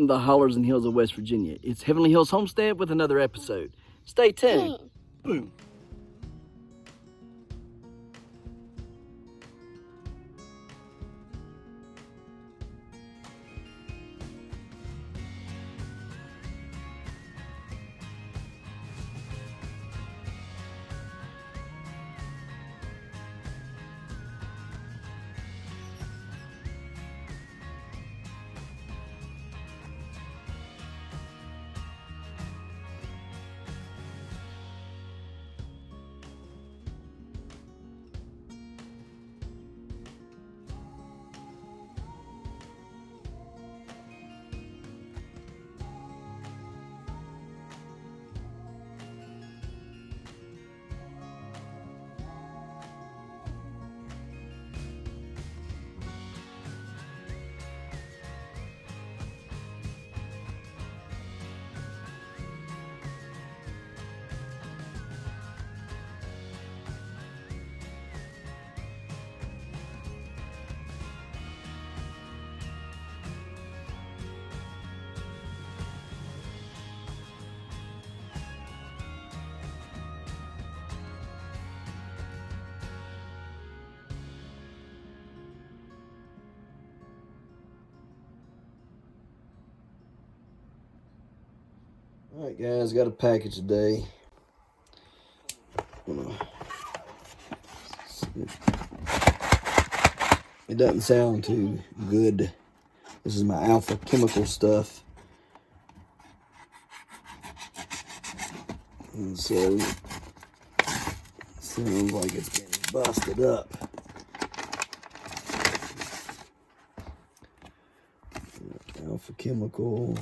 The hollers and hills of West Virginia. It's Heavenly Hills Homestead with another episode. Stay tuned. Boom. Alright guys, got a package today. It doesn't sound too good. This is my alpha chemical stuff. And so, it sounds like it's getting busted up. Alpha chemical.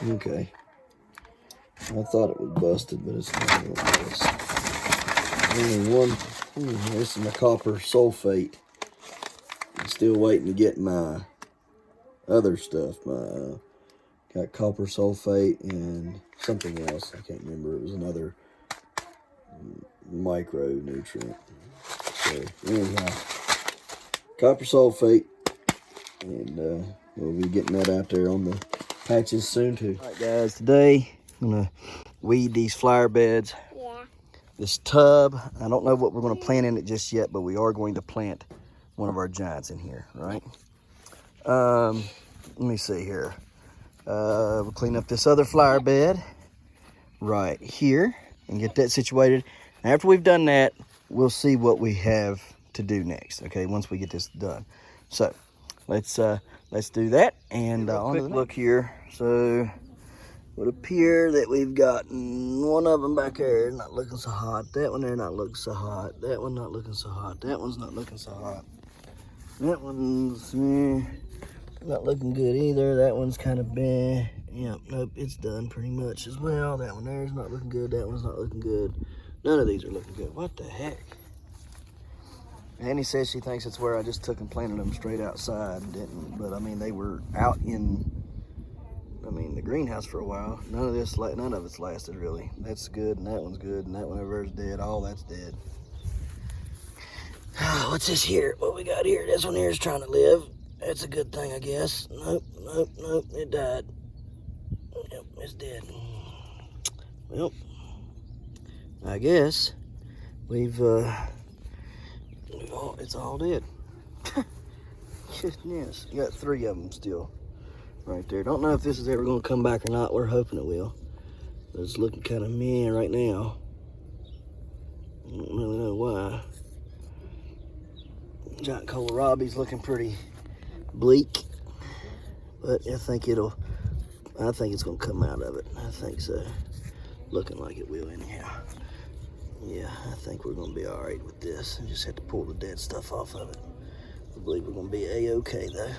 Okay. I thought it was busted, but it's not really busted. Only one. This is my copper sulfate. I'm still waiting to get my other stuff. Got copper sulfate and something else. I can't remember. It was another micronutrient. So anyhow, copper sulfate, and we'll be getting that out there on the patches soon too. All right guys, today I'm gonna weed these flower beds. Yeah. This tub, I don't know what we're gonna plant in it just yet, but we are going to plant one of our giants in here, right? Let me see here. We'll clean up this other flower bed right here and get that situated. And after we've done that, we'll see what we have to do next, okay, once we get this done. So let's do that, and on the look here. So it would appear that we've gotten one of them back there not looking so hot. That one there not looking so hot. That one not looking so hot. That one's not looking so hot. That one's not looking good either. That one's kind of bad. Yep, nope, it's done pretty much as well. That one there's not looking good. That one's not looking good. None of these are looking good. What the heck? Annie says she thinks it's where I just took and planted them straight outside and didn't. But I mean, they were out in, the greenhouse for a while. None of it's lasted really. That's good, and that one's good, and that one over is dead. All that's dead. What's this here? What we got here? This one here is trying to live. That's a good thing, I guess. Nope, nope, nope. It died. Yep, it's dead. Well, I guess it's all dead. Goodness, you got 3 of them still right there. Don't know if this is ever going to come back or not. We're hoping it will. But it's looking kind of meh right now. I don't really know why. Giant kohlrabi's looking pretty bleak, but I think it's going to come out of it. I think so. Looking like it will anyhow. Yeah, I think we're going to be all right with this. I just have to pull the dead stuff off of it. I believe we're going to be a-okay though.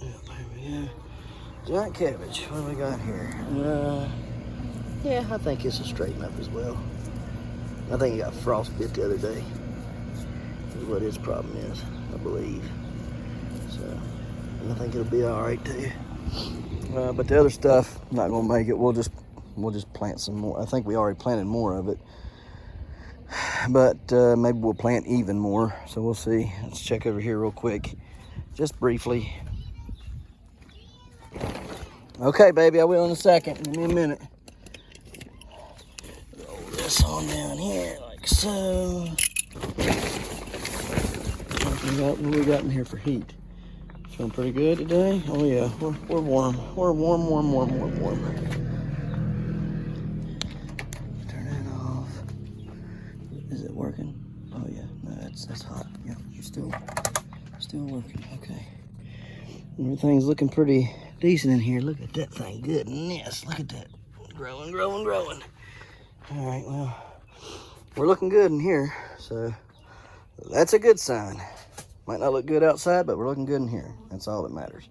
Yeah, there we go. Giant cabbage. What do we got here? Yeah, I think it's a straighten up as well. I think he got frostbit the other day. Is what his problem is, I believe. So, I think it'll be all right too. But the other stuff, not gonna make it. We'll just plant some more. I think we already planted more of it, but maybe we'll plant even more. So we'll see. Let's check over here real quick, just briefly. Okay, baby, I will in a second. Give me a minute. Roll this on down here like so. What we got in here for heat? Feeling pretty good today? Oh yeah, we're warm. We're warm. Turn that off. Is it working? Oh yeah, no, that's hot. Yeah, still working. Okay. Everything's looking pretty decent in here. Look at that thing. Goodness, look at that. Growing. All right, well, we're looking good in here, so that's a good sign. Might not look good outside, but we're looking good in here. That's all that matters.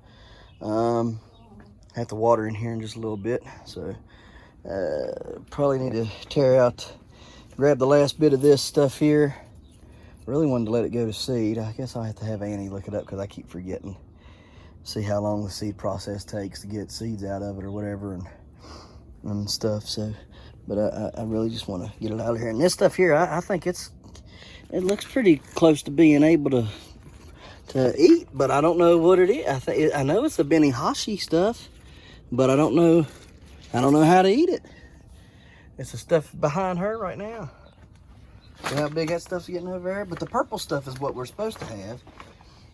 Have to water in here in just a little bit, so probably need to grab the last bit of this stuff here. Really wanted to let it go to seed. I guess I'll have to have Annie look it up because I keep forgetting. See how long the seed process takes to get seeds out of it or whatever and stuff. So, but I really just want to get it out of here. And this stuff here, I think it looks pretty close to being able to eat, but I don't know what it is. I know it's the Benihashi stuff, but I don't know how to eat it. It's the stuff behind her right now. See how big that stuff's getting over there? But the purple stuff is what we're supposed to have.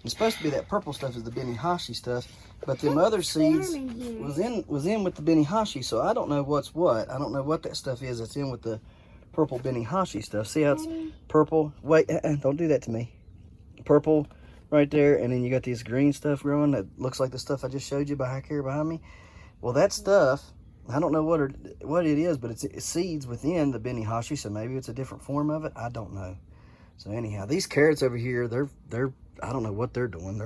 It's supposed to be that purple stuff is the Benihashi stuff, but them other seeds was in with the Benihashi, so I don't know what's what. I don't know what that stuff is that's in with the purple Benihashi stuff. See how it's purple? Wait, don't do that to me. Purple right there, and then you got this green stuff growing that looks like the stuff I just showed you back here behind me. Well, that stuff, I don't know what it is, but it's seeds within the Benihashi, so maybe it's a different form of it. I don't know. So anyhow, these carrots over here, they're I don't know what they're doing.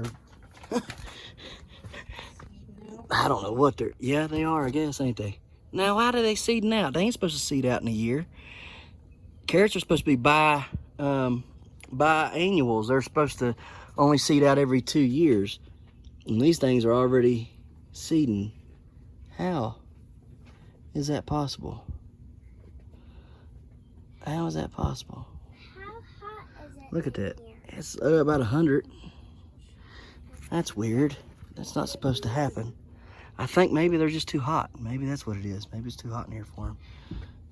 I don't know what they're, yeah, they are, I guess, ain't they? Now, why do they seeding out? They ain't supposed to seed out in a year. Carrots are supposed to be biannuals. They're supposed to only seed out every 2 years. And these things are already seeding. How is that possible? How is that possible? How hot is it? Look at that. It's about 100. That's weird. That's not supposed to happen. I think maybe they're just too hot. Maybe that's what it is. Maybe it's too hot in here for them.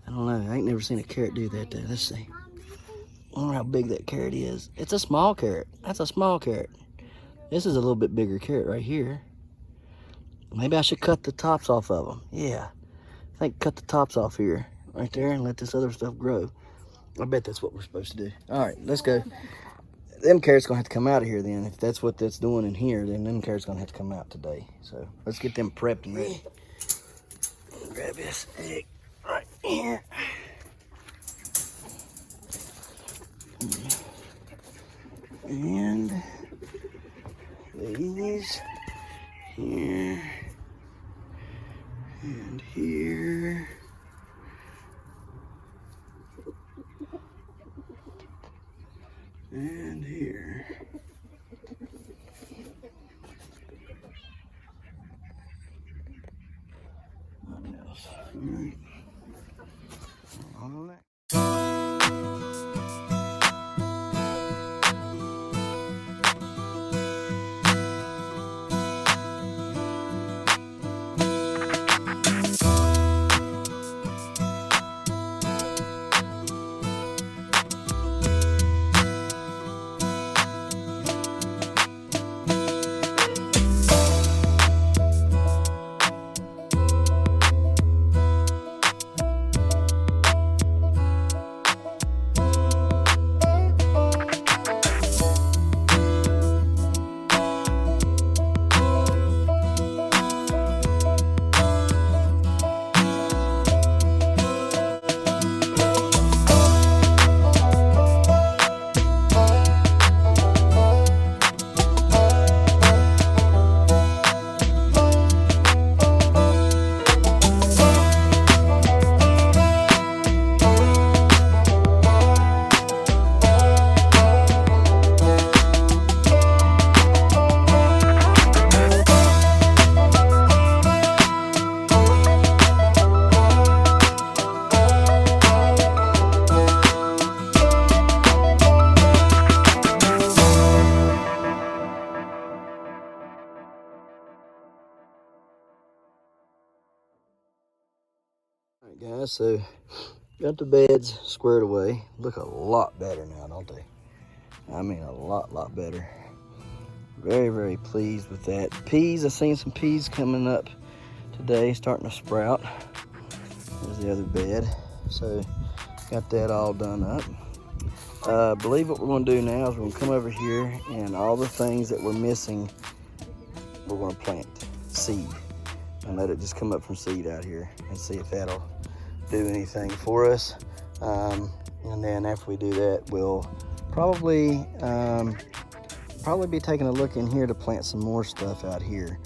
I don't know. I ain't never seen a carrot do that though. Let's see. I wonder how big that carrot is. It's a small carrot. That's a small carrot. This is a little bit bigger carrot right here. Maybe I should cut the tops off of them. Yeah. I think cut the tops off here. Right there and let this other stuff grow. I bet that's what we're supposed to do. All right, let's go. Them carrots gonna have to come out of here then. If that's what that's doing in here, then them carrots gonna have to come out today. So let's get them prepped and ready. Grab this egg right here. And these here and here. And here. Nothing else. All right. On that. Guys, so got the beds squared away. Look a lot better now, don't they? I mean, a lot better. Very, very pleased with that. Peas, I've seen some peas coming up today, starting to sprout. There's the other bed. So got that all done up. I believe what we're going to do now is we're going to come over here, and all the things that we're missing, we're going to plant seed and let it just come up from seed out here and see if that'll do anything for us. And then after we do that, we'll probably be taking a look in here to plant some more stuff out here,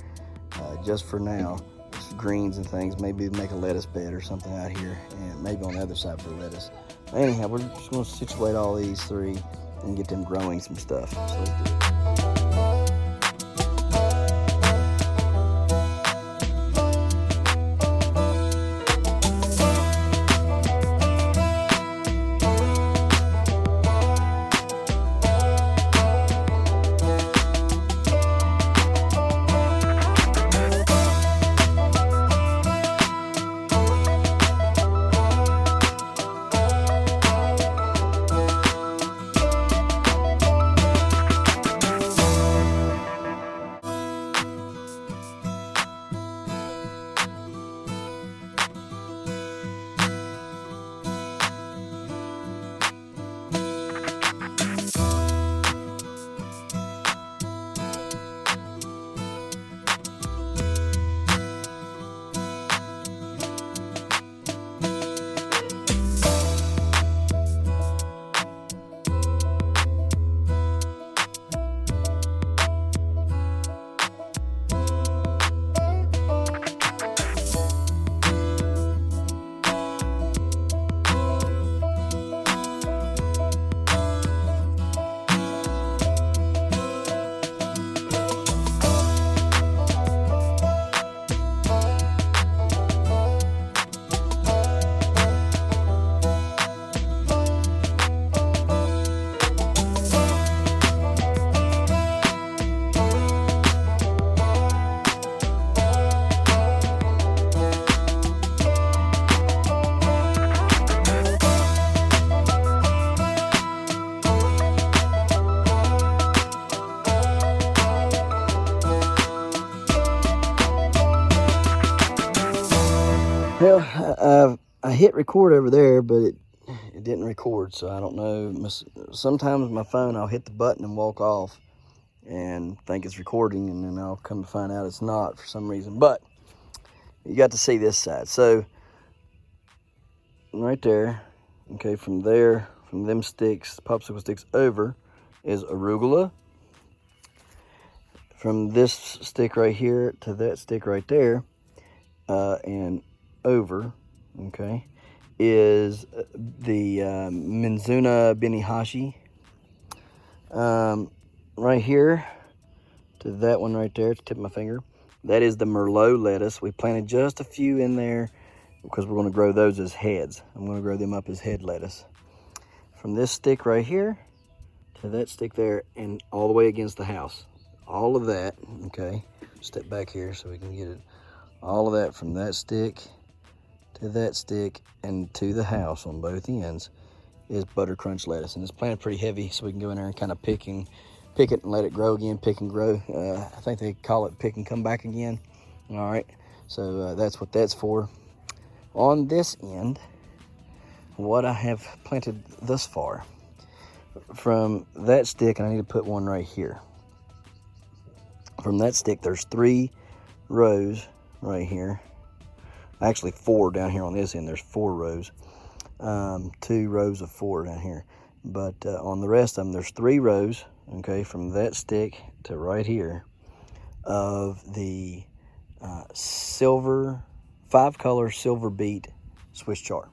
just for now. Just greens and things, maybe make a lettuce bed or something out here, and maybe on the other side for lettuce. Anyhow, we're just going to situate all these three and get them growing some stuff. So let's do it. Well, I hit record over there, but it didn't record, so I don't know. Sometimes my phone, I'll hit the button and walk off and think it's recording, and then I'll come to find out it's not for some reason. But you got to see this side. So right there, okay, from there, from them sticks, popsicle sticks over, is arugula. From this stick right here to that stick right there, and over, okay, is the Mizuna Benihashi. Right here to that one right there, to the tip of my finger, that is the Merlot lettuce. We planted just a few in there because we're going to grow those as heads. I'm going to grow them up as head lettuce. From this stick right here to that stick there, and all the way against the house. All of that, okay, step back here so we can get it. All of that from that stick to that stick and to the house on both ends is butter crunch lettuce. And it's planted pretty heavy, so we can go in there and kind of pick it and let it grow again, pick and grow. I think they call it pick and come back again. All right, so that's what that's for. On this end, what I have planted thus far, from that stick, and I need to put one right here. From that stick, there's 3 rows right here. Actually 4 down here on this end. There's 4 rows. 2 rows of 4 down here. But on the rest of them, there's 3 rows, okay, from that stick to right here, of the silver, 5-color silver beet Swiss chard.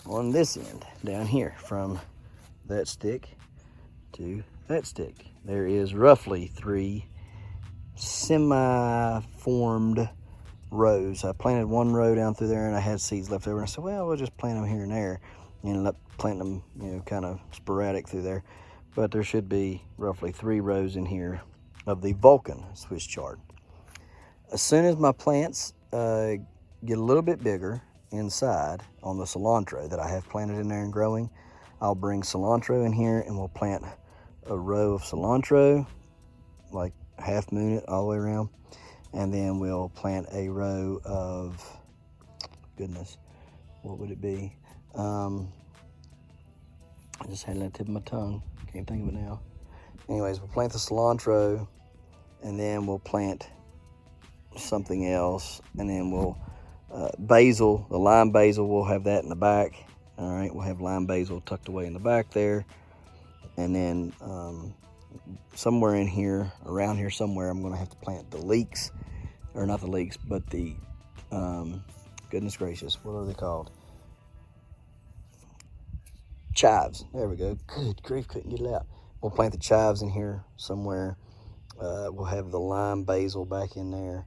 On this end, down here, from that stick to that stick, there is roughly 3 semi-formed rows. I planted 1 row down through there, and I had seeds left over. And I said, well, we'll just plant them here and there. And ended up planting them, you know, kind of sporadic through there. But there should be roughly 3 rows in here of the Vulcan Swiss chard. As soon as my plants get a little bit bigger, inside on the cilantro that I have planted in there and growing. I'll bring cilantro in here and we'll plant a row of cilantro, like half moon it all the way around. And then we'll plant a row of, goodness, what would it be? I just had it at the tip of my tongue. Can't think of it now. Anyways, we'll plant the cilantro and then we'll plant something else. And then we'll, basil, the lime basil, we'll have that in the back. All right, we'll have lime basil tucked away in the back there. And then somewhere in here, around here somewhere, I'm gonna have to plant the leeks, or not the leeks, but the, goodness gracious, what are they called? Chives. There we go. Good grief, couldn't get it out. We'll plant the chives in here somewhere. We'll have the lime basil back in there.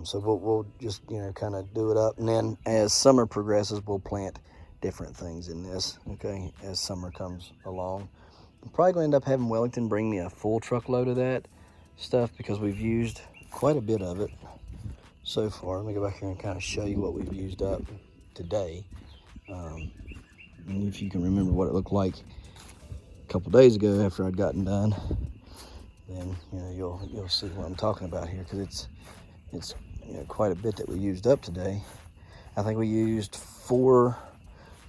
So we'll just, you know, kind of do it up. And then as summer progresses, we'll plant different things in this, okay, as summer comes along. I'm probably going to end up having Wellington bring me a full truckload of that stuff because we've used quite a bit of it so far. Let me go back here and kind of show you what we've used up today. And if you can remember what it looked like a couple days ago after I'd gotten done, then you know you'll see what I'm talking about here, because it's you know, quite a bit that we used up today. I think we used 4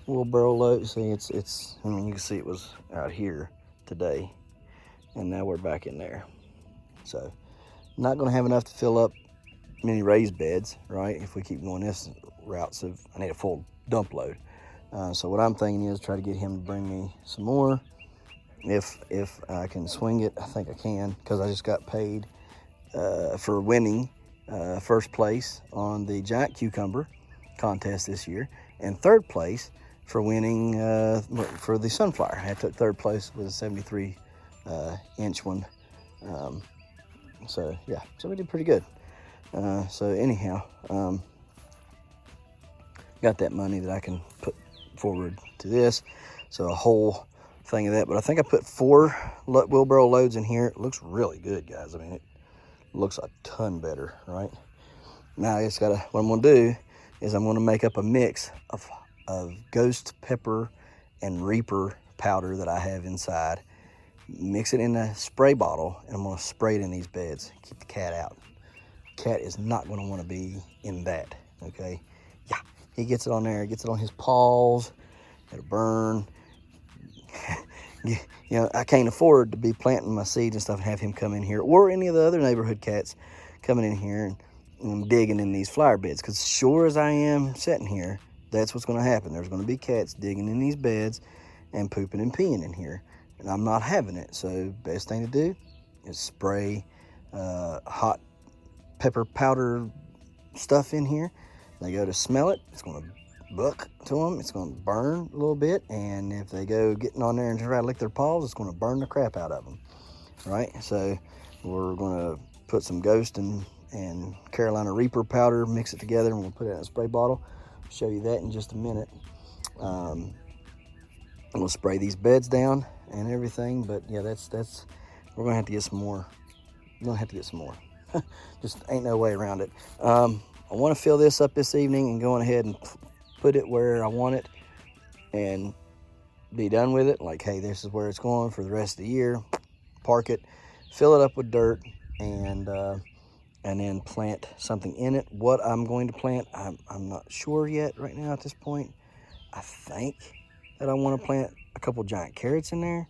wheelbarrow loads. See, it's I mean, you can see it was out here today, and now we're back in there. So not going to have enough to fill up many raised beds, right? If we keep going this route, so I need a full dump load. So what I'm thinking is try to get him to bring me some more. If I can swing it, I think I can, because I just got paid for winning first place on the giant cucumber contest this year, and third place for winning for the sunflower. I took third place with a 73 inch one. So yeah, so we did pretty good. So anyhow, got that money that I can put forward to this, so a whole thing of that. But I think I put 4 wheelbarrow loads in here. It looks really good, guys. I mean, it looks a ton better, right? Now I just gotta, what I'm gonna do is I'm gonna make up a mix of ghost pepper and reaper powder that I have inside, mix it in a spray bottle, and I'm gonna spray it in these beds. Keep the cat out. Cat is not gonna wanna be in that, okay? Yeah, he gets it on there, gets it on his paws, it'll burn. You know, I can't afford to be planting my seeds and stuff and have him come in here, or any of the other neighborhood cats coming in here and digging in these flower beds, because sure as I am sitting here, that's what's going to happen. There's going to be cats digging in these beds and pooping and peeing in here, and I'm not having it. So best thing to do is spray hot pepper powder stuff in here. They go to smell it, it's going to buck to them, it's going to burn a little bit, and if they go getting on there and try to lick their paws, it's going to burn the crap out of them, right? So we're going to put some Ghost and Carolina Reaper powder, mix it together, and we'll put it in a spray bottle. I'll show you that in just a minute. We'll spray these beds down and everything, but yeah, that's we're going to have to get some more. We're going to have to get some more. Just ain't no way around it. I want to fill this up this evening and go on ahead and put it where I want it and be done with it. Like, hey, this is where it's going for the rest of the year. Park it, fill it up with dirt, and then plant something in it. What I'm going to plant, I'm not sure yet right now at this point. I think that I want to plant a couple giant carrots in there,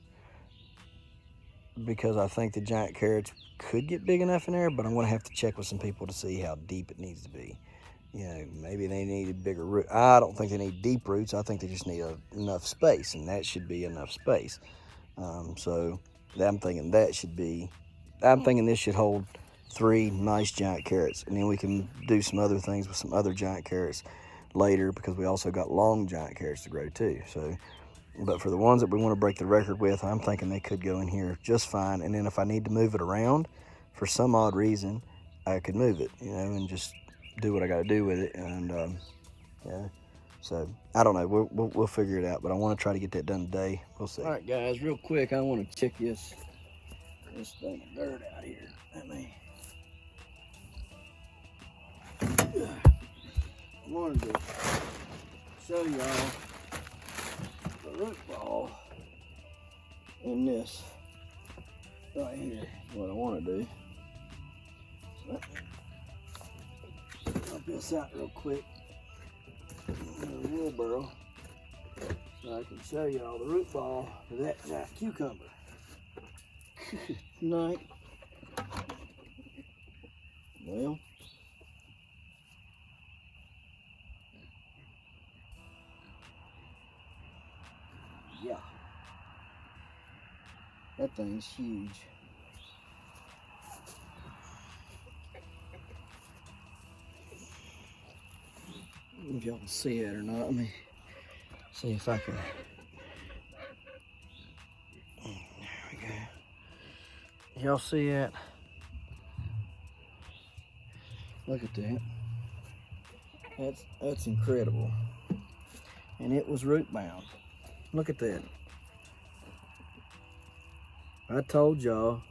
because I think the giant carrots could get big enough in there, but I'm going to have to check with some people to see how deep it needs to be. You know, maybe they need a bigger root. I don't think they need deep roots. I think they just need enough space, and that should be enough space. So I'm thinking this should hold 3 nice giant carrots, and then we can do some other things with some other giant carrots later, because we also got long giant carrots to grow too. So, but for the ones that we want to break the record with, I'm thinking they could go in here just fine. And then if I need to move it around for some odd reason, I could move it, you know, and just do what I got to do with it. And yeah, so I don't know. We'll figure it out. But I want to try to get that done today. We'll see. All right, guys, real quick, I want to check this thing of dirt out here. I wanted to show y'all the root ball in this right here. What I want to do. So, dump this out real quick. A wheelbarrow, so I can show y'all the root ball for that giant cucumber. Night. Well, yeah, that thing's huge. If y'all can see it or not, let me see if I can. There we go. Y'all see that? Look at that. That's incredible. And it was root bound. Look at that. I told y'all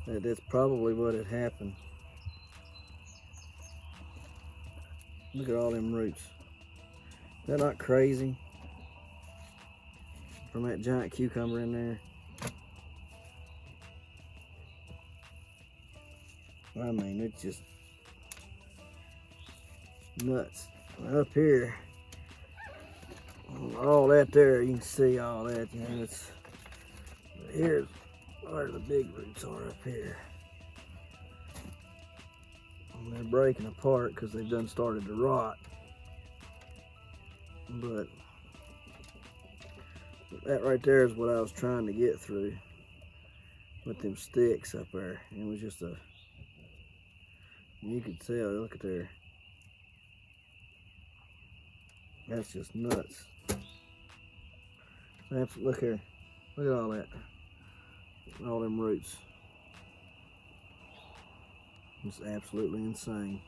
that that's probably what had happened. Look at all them roots. Is that not crazy? From that giant cucumber in there. I mean, it's just nuts. Up here, all that there, you can see all that. You know, it's here's where the big roots are up here. And they're breaking apart because they've done started to rot. But that right there is what I was trying to get through with them sticks up there. It was just a, you could tell, look at there. That's just nuts. Look here, look at all that. All them roots. It's absolutely insane.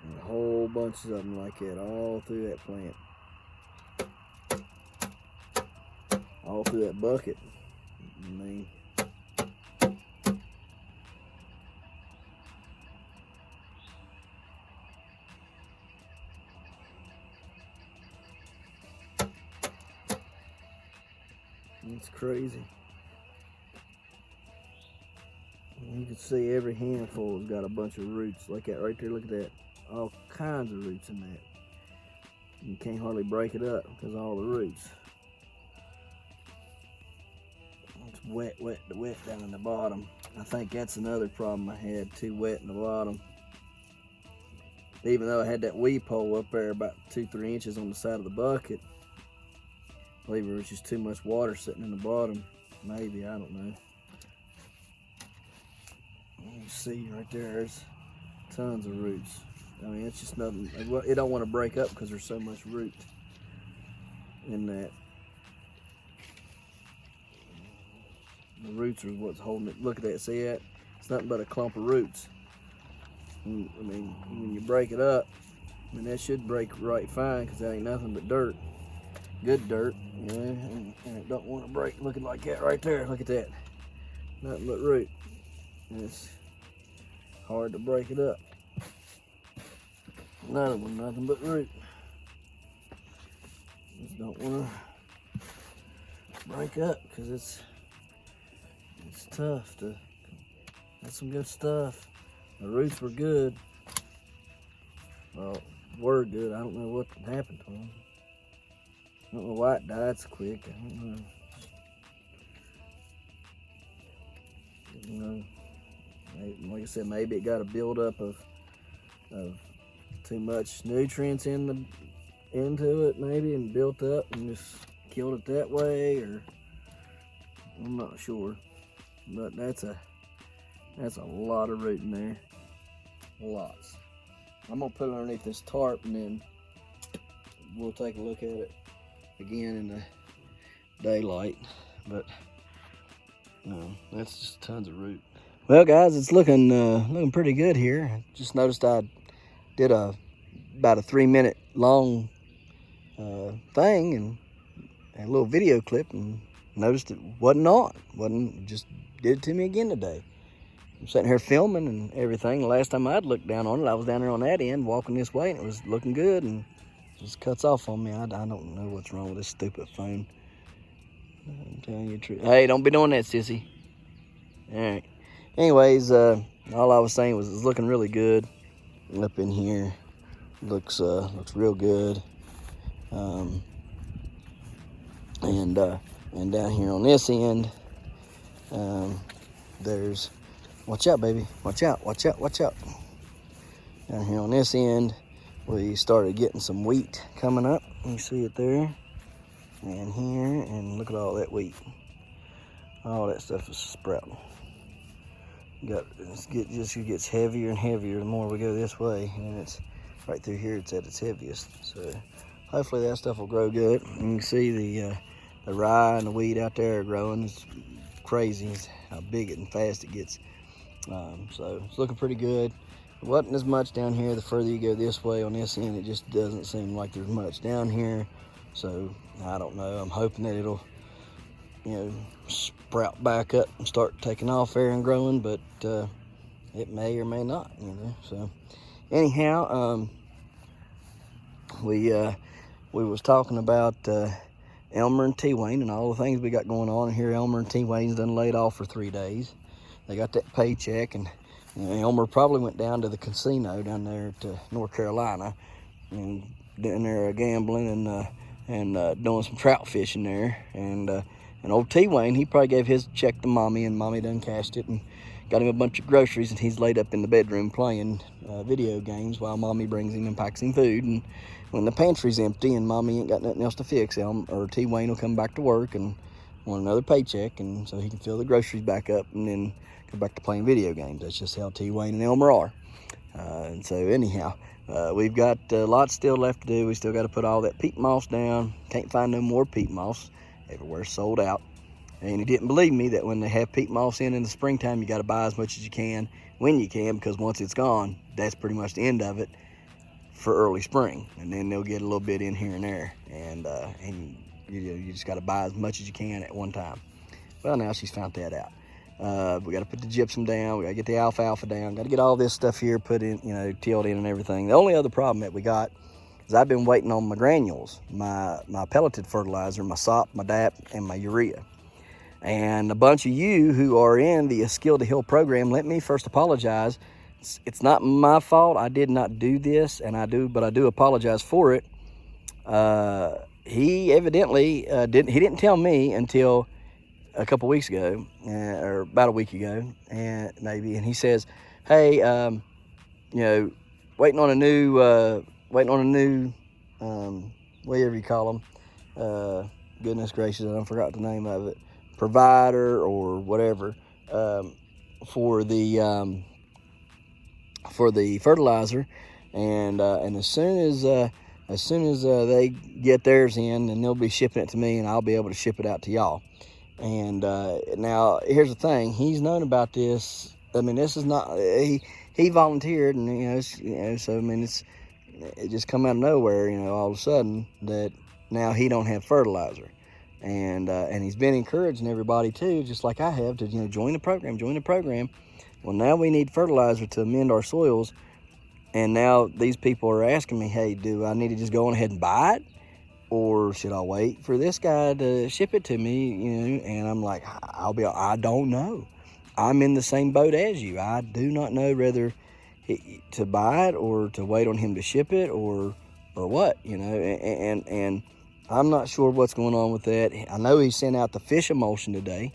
And a whole bunch of them like that all through that plant. All through that bucket. I mean, it's crazy. You can see every handful has got a bunch of roots like that right there. Look at that. All kinds of roots in that. You can't hardly break it up because of all the roots. It's wet down in the bottom. I think that's another problem I had, too wet in the bottom. Even though I had that weed pole up there about 2-3 inches on the side of the bucket, I believe there was just too much water sitting in the bottom. Maybe, I don't know. You see right there's tons of roots. I mean, it's just nothing. It don't want to break up because there's so much root in that. The roots are what's holding it. Look at that. See that? It's nothing but a clump of roots. And, I mean, when you break it up, I mean, that should break right fine because that ain't nothing but dirt. Good dirt, you know, and it don't want to break looking like that right there. Look at that. Nothing but root. And it's hard to break it up. Another one, nothing but root. Just don't want to break up because it's tough to. That's some good stuff. The roots were good. Well, were good. I don't know what happened to them. I don't know why it died so quick. I don't know. You know, like I said, maybe it got a buildup of too much nutrients into it, maybe, and built up and just killed it that way, or I'm not sure. But that's a lot of root in there. Lots. I'm gonna put it underneath this tarp and then we'll take a look at it again in the daylight. But no, that's just tons of root. Well, guys, it's looking pretty good here. I just noticed I did about a 3-minute long thing and a little video clip and noticed it wasn't just did it to me again today. I'm sitting here filming and everything. The last time I'd looked down on it, I was down there on that end walking this way and it was looking good and it just cuts off on me. I don't know what's wrong with this stupid phone. I'm telling you the truth. Hey, don't be doing that, sissy. All right. Anyways, all I was saying was it's looking really good up in here. Looks real good. And down here on this end, there's, watch out, baby. Watch out, watch out, watch out. Down here on this end, we started getting some wheat coming up. You see it there. And here, and look at all that wheat. All that stuff is sprouting. Just gets heavier and heavier the more we go this way, and it's right through here. It's at its heaviest. So hopefully that stuff will grow good. You can see the rye and the wheat out there are growing. It's crazy how big and fast it gets. So it's looking pretty good. It wasn't as much down here. The further you go this way on this end, it just doesn't seem like there's much down here. So I don't know. I'm hoping that it'll, sprout back up and start taking off there and growing, but it may or may not, So anyhow, we was talking about Elmer and T. Wayne and all the things we got going on. And here Elmer and T. Wayne's done laid off for 3 days. They got that paycheck, and Elmer probably went down to the casino down there to North Carolina and down there gambling and doing some trout fishing there. And old T. Wayne, he probably gave his check to Mommy, and Mommy done cashed it and got him a bunch of groceries, and he's laid up in the bedroom playing video games while Mommy brings him and packs him food. And when the pantry's empty and Mommy ain't got nothing else to fix, T. Wayne will come back to work and want another paycheck, and so he can fill the groceries back up and then go back to playing video games. That's just how T. Wayne and Elmer are. And so anyhow, we've got lots still left to do. We still got to put all that peat moss down. Can't find no more peat moss. Everywhere's sold out. And he didn't believe me that when they have peat moss in the springtime, you got to buy as much as you can when you can, because once it's gone, that's pretty much the end of it for early spring. And then they'll get a little bit in here and there, and you just got to buy as much as you can at one time. Well, now she's found that out. We got to put the gypsum down. We got to get the alfalfa down. Got to get all this stuff here put in, tilled in and everything. The only other problem that we got is I've been waiting on my granules, my pelleted fertilizer, my SOP, my DAP, and my urea. And a bunch of you who are in the Skill to Heal program, let me first apologize. It's not my fault. I did not do this, but I do apologize for it. He evidently didn't tell me until a couple weeks ago, or about a week ago, and he says, "Hey, waiting on a new, whatever you call them. Goodness gracious, I forgot the name of it. Provider or whatever for the fertilizer, and as soon as they get theirs in, then they'll be shipping it to me, and I'll be able to ship it out to y'all." And now here's the thing: he's known about this. I mean, this is not he volunteered, and so I mean it just come out of nowhere, all of a sudden that now he don't have fertilizer. And he's been encouraging everybody too, just like I have, to join the program. Well, now we need fertilizer to amend our soils, and now these people are asking me, hey, do I need to just go on ahead and buy it, or should I wait for this guy to ship it to me? And I'm like, I don't know. I'm in the same boat as you. I do not know whether to buy it or to wait on him to ship it or what, and I'm not sure what's going on with that. I know he sent out the fish emulsion today,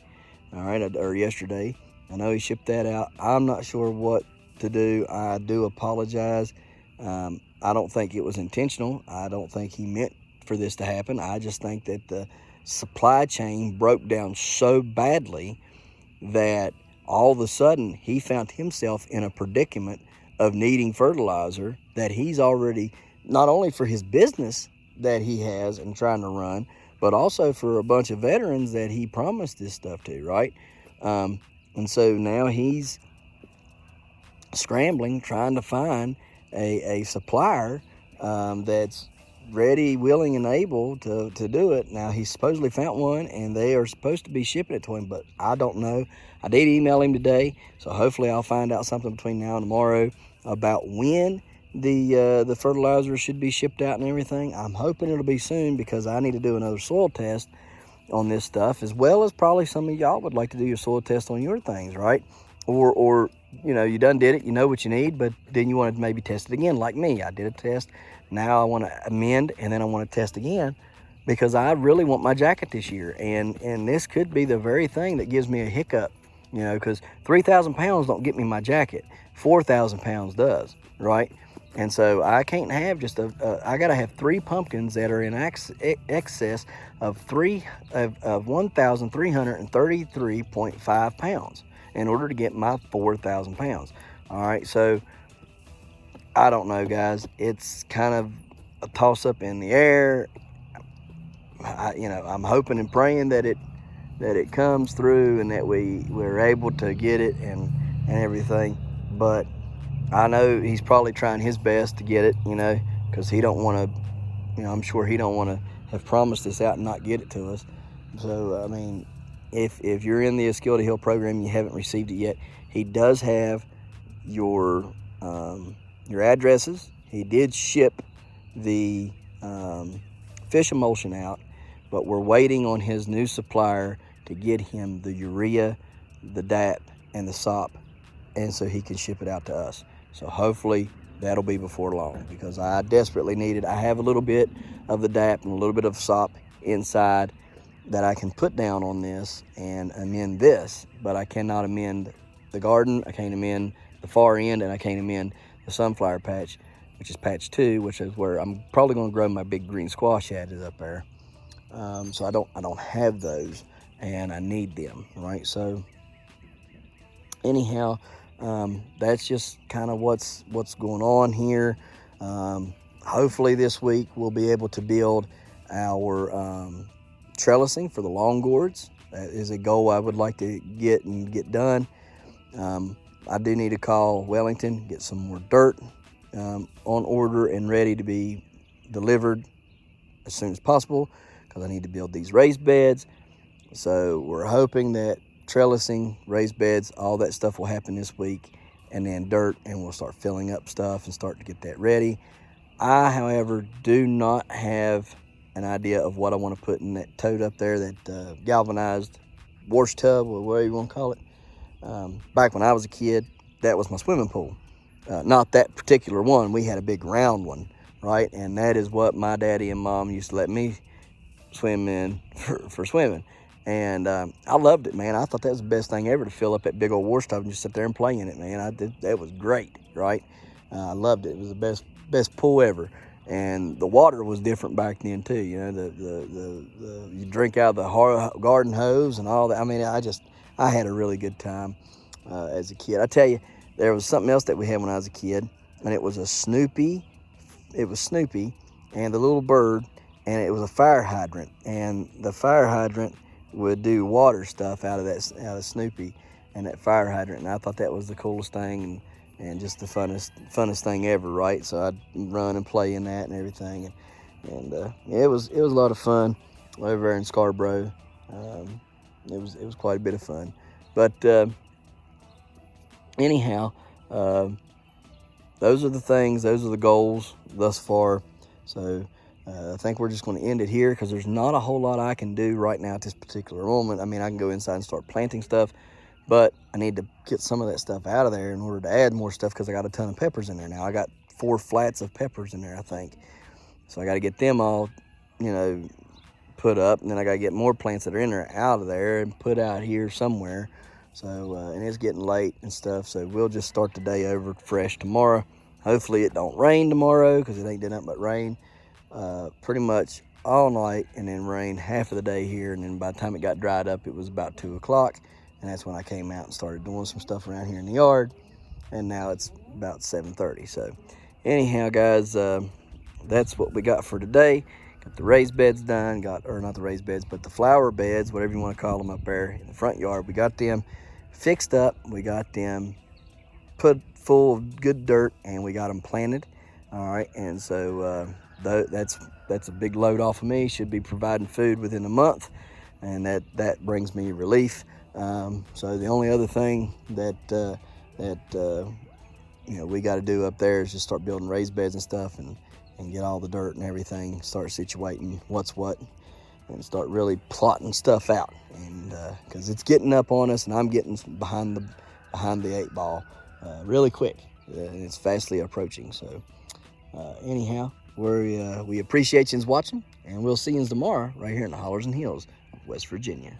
all right, or yesterday. I know he shipped that out. I'm not sure what to do. I do apologize. I don't think it was intentional. I don't think he meant for this to happen. I just think that the supply chain broke down so badly that all of a sudden he found himself in a predicament of needing fertilizer that he's already, not only for his business that he has and trying to run, but also for a bunch of veterans that he promised this stuff to, right? And so now he's scrambling, trying to find a supplier that's ready, willing, and able to do it. Now, he supposedly found one, and they are supposed to be shipping it to him, but I don't know. I did email him today, so hopefully I'll find out something between now and tomorrow about when the fertilizer should be shipped out and everything. I'm hoping it'll be soon, because I need to do another soil test on this stuff, as well as probably some of y'all would like to do your soil test on your things, right? Or you know, you done did it, you know what you need, but then you want to maybe test it again, like me. I did a test. Now I want to amend, and then I want to test again, because I really want my jacket this year, and this could be the very thing that gives me a hiccup, you know, because 3,000 pounds don't get me my jacket. 4,000 pounds does, right? And so I can't have just I got to have 3 pumpkins that are in excess of 1,333.5 pounds in order to get my 4,000 pounds. All right, so I don't know, guys. It's kind of a toss-up in the air. I'm hoping and praying that it comes through, and that we're able to get it and everything. But I know he's probably trying his best to get it, you know, because he don't want to, you know, I'm sure he don't want to have promised this out and not get it to us. So, I mean, if you're in the Eskilda Hill program and you haven't received it yet, he does have your addresses. He did ship the fish emulsion out, but we're waiting on his new supplier to get him the urea, the DAP, and the SOP, and so he can ship it out to us. So hopefully that'll be before long, because I desperately need it. I have a little bit of the DAP and a little bit of SOP inside that I can put down on this and amend this, but I cannot amend the garden. I can't amend the far end, and I can't amend the sunflower patch, which is patch 2, which is where I'm probably going to grow my big green squash hedges up there. So I don't have those, and I need them, right? So anyhow, that's just kind of what's going on here. Hopefully this week we'll be able to build our trellising for the long gourds. That is a goal I would like to get done. I do need to call Wellington, get some more dirt on order and ready to be delivered as soon as possible, because I need to build these raised beds. So we're hoping that trellising, raised beds, all that stuff will happen this week, and then dirt, and we'll start filling up stuff and start to get that ready. I, however, do not have an idea of what I want to put in that tote up there, that galvanized wash tub, or whatever you want to call it. Back when I was a kid, that was my swimming pool. Not that particular one. We had a big round one, right? And that is what my daddy and mom used to let me swim in for swimming. And I loved it, man. I thought that was the best thing ever, to fill up that big old wash tub and just sit there and play in it, man. That was great, right? I loved it. It was the best pool ever. And the water was different back then too. You know, the you drink out of the garden hose and all that. I mean, I had a really good time as a kid. I tell you, there was something else that we had when I was a kid, and it was a Snoopy. It was Snoopy and the little bird, and it was a fire hydrant. And the fire hydrant would do water stuff out of Snoopy and that fire hydrant. And I thought that was the coolest thing, and just the funnest thing ever, right? So I'd run and play in that and everything, and yeah, it was a lot of fun over there in Scarborough. It was quite a bit of fun, but anyhow, those are the things, those are the goals thus far. So I think we're just going to end it here, because there's not a whole lot I can do right now at this particular moment. I mean, I can go inside and start planting stuff, but I need to get some of that stuff out of there in order to add more stuff, because I got a ton of peppers in there now. I got 4 flats of peppers in there, I think. So I got to get them all, you know, put up, and then I got to get more plants that are in there out of there and put out here somewhere. So, and it's getting late and stuff, so we'll just start the day over fresh tomorrow. Hopefully it don't rain tomorrow, because it ain't done nothing but rain pretty much all night, and then rain half of the day here. And then by the time it got dried up, it was about 2 o'clock. And that's when I came out and started doing some stuff around here in the yard. And now it's about 7:30. So anyhow, guys, that's what we got for today. Got the raised beds done, or not the raised beds, but the flower beds, whatever you want to call them, up there in the front yard. We got them fixed up. We got them put full of good dirt, and we got them planted. All right, and so that's a big load off of me. Should be providing food within a month, and that brings me relief. So the only other thing that we got to do up there is just start building raised beds and stuff, and get all the dirt and everything, start situating what's what, and start really plotting stuff out. And because it's getting up on us, and I'm getting behind the 8 ball really quick, and it's fastly approaching. So anyhow, we appreciate you watching, and we'll see you tomorrow right here in the Hollers and Hills of West Virginia.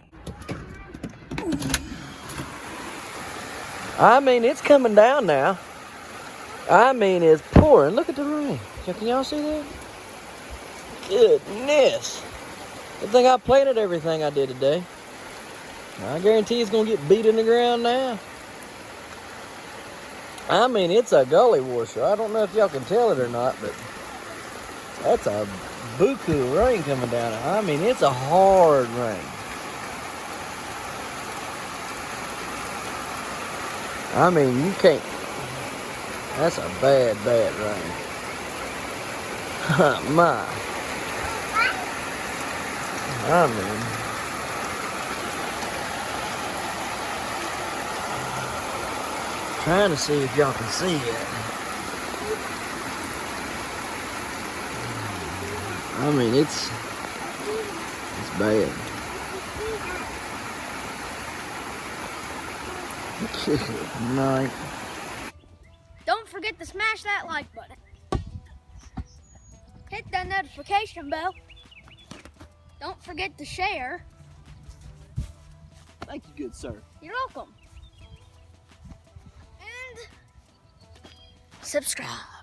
I mean, it's coming down now. I mean, it's pouring. Look at the rain. Can y'all see that? Goodness. Good thing I planted everything I did today. I guarantee it's going to get beat in the ground now. I mean, it's a gully washer. I don't know if y'all can tell it or not, but that's a buku rain coming down. I mean, it's a hard rain. I mean, you can't. That's a bad rain. My. I mean. Trying to see if y'all can see it. I mean, it's bad. Good night. Don't forget to smash that like button. Hit that notification bell. Don't forget to share. Thank you, good sir. You're welcome. And subscribe.